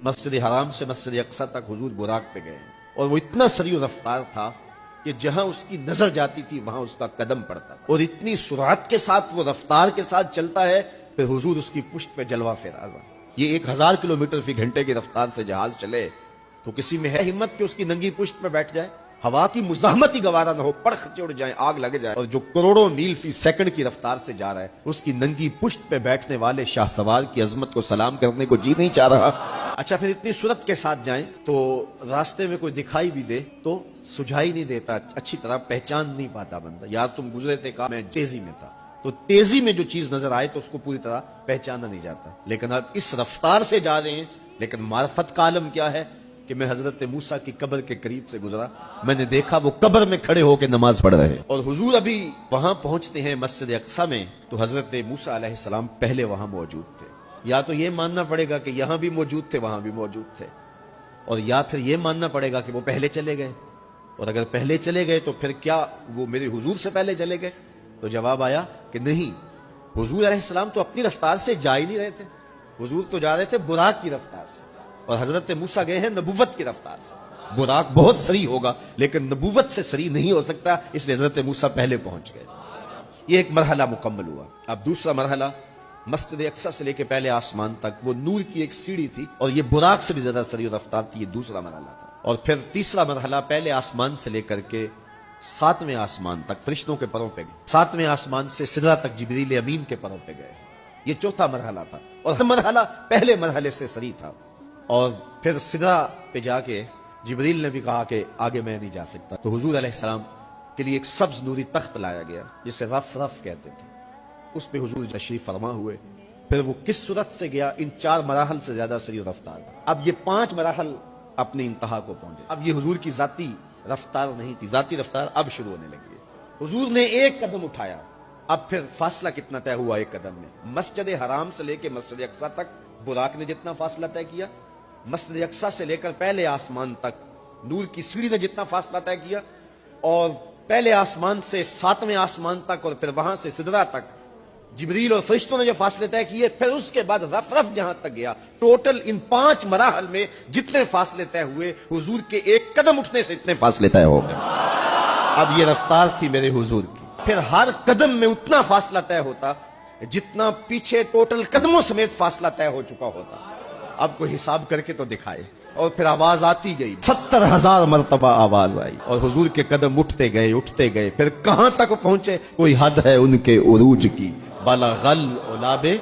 मस्जिद हराम से मस्जिद अक्सा तक हुजूर बुराक पे गए और वो इतना सरी रफ्तार था कि जहां उसकी नजर जाती थी वहां उसका कदम पड़ता और इतनी सुरात के साथ वो रफ्तार के साथ चलता है, फिर हुजूर उसकी पुश्त पे जलवा फेराजा। ये 1000 किलोमीटर फी घंटे की रफ्तार से जहाज चले तो किसी में है हिम्मत कि उसकी नंगी पुश्त पे बैठ जाए? हवा की मुजाहमत ही गवारा न हो, पड़ख चढ़ जाए, आग लग जाए। और जो करोड़ों मील फी सेकंड की रफ्तार से जा रहा है, उसकी नंगी पुश्त पे बैठने वाले शाहसवार की अजमत को सलाम करने को जी नहीं चाह रहा। अच्छा, फिर इतनी सूरत के साथ जाएं तो रास्ते में कोई दिखाई भी दे तो सुझाई नहीं देता, अच्छी तरह पहचान नहीं पाता बंदा। यार तुम गुजरे थे, कहा मैं तेजी में था, तो तेजी में जो चीज नजर आए तो उसको पूरी तरह पहचाना नहीं जाता। लेकिन अब इस रफ्तार से जा रहे हैं, लेकिन मार्फत का आलम क्या है कि मैं हजरत मूसा की कब्र के करीब से गुजरा, मैंने देखा वो कब्र में खड़े होकर नमाज पढ़ रहे और हुजूर अभी वहां पहुंचते हैं मस्जिद अक्सा में तो हजरत मूसा अलैहिस्सलाम पहले वहां मौजूद थे। या तो ये मानना पड़ेगा कि यहां भी मौजूद थे, वहां भी मौजूद थे, और या फिर ये मानना पड़ेगा कि वो पहले चले गए। और अगर पहले चले गए तो फिर क्या वो मेरे हुजूर से पहले चले गए? तो जवाब आया कि नहीं, हुजूर अलैहिस्सलाम तो अपनी रफ्तार से जा ही नहीं रहे थे, हुजूर तो जा रहे थे बुराक की रफ्तार से, और हजरत मूसा गए हैं नबुव्वत की रफ्तार से। बुराक बहुत सरी होगा लेकिन नबुव्वत से सरी नहीं हो सकता, इसलिए हजरत मूसा पहले पहुंच गए। ये एक मरहला मुकम्मल हुआ। अब दूसरा मरहला मस्जिद अक्सा से लेकर पहले आसमान तक वो नूर की एक सीढ़ी थी और ये बुराक से भी ज्यादा सरी रफ्तार थी, ये दूसरा मरहला था। और फिर तीसरा मरहला पहले आसमान से लेकर के 7वें आसमान तक फरिश्तों के परों पे गए, 7वें आसमान से सिदरा तक जिब्रील अमीन के परों पे गए, ये चौथा मरहला था। और मरहला पहले मरहले से सरी था। और फिर सिदरा पे जाके जिब्रील ने भी कहा कि आगे मैं नहीं जा सकता, तो हुजूर अलैहिस्सलाम के लिए एक सब्ज नूरी तख्त लाया गया जिसे रफ रफ कहते थे, उस पे हुजूर तशरीफ फरमा हुए। फिर वो किस सूरत से गया, इन 4 मराहल से ज्यादा सरी रफ्तार। अब ये 5 मराहल अपनी इंतहा को पहुंचे। अब ये हुजूर की जाती रफ्तार नहीं थी, जाती रफ्तार अब शुरू होने लगी है। हुजूर ने एक कदम उठाया, अब फिर फासला कितना तय हुआ एक कदम में? मस्जिद हराम से लेकर मस्जिद अक्सा तक बुराक ने जितना फासला तय किया, मस्जिद अक्सा से लेकर पहले आसमान तक नूर की सीढ़ी ने जितना फासला तय किया, और पहले आसमान से 7वें आसमान तक और फिर वहां से सिदरा तक जिब्रील और फरिश्तों ने जो फासले तय किए, फिर उसके बाद रफ रफ जहां तक गया। टोटल इन 5 मराहल में जितने फासले तय हुए, हुजूर के एक कदम उठने से इतने फासले तय हो गए। अब ये रफ्तार थी मेरे हुजूर की। फिर हर कदम में उतना फासला तय होता जितना पीछे टोटल कदमों समेत फासला तय हो चुका होता। अब कोई हिसाब करके तो दिखाए। और फिर आवाज आती गई, 70,000 मरतबा आवाज आई और हुजूर के कदम उठते गए उठते गए। फिर कहां तक पहुंचे? कोई हद है उनके उरूज की, बलगल उलाबे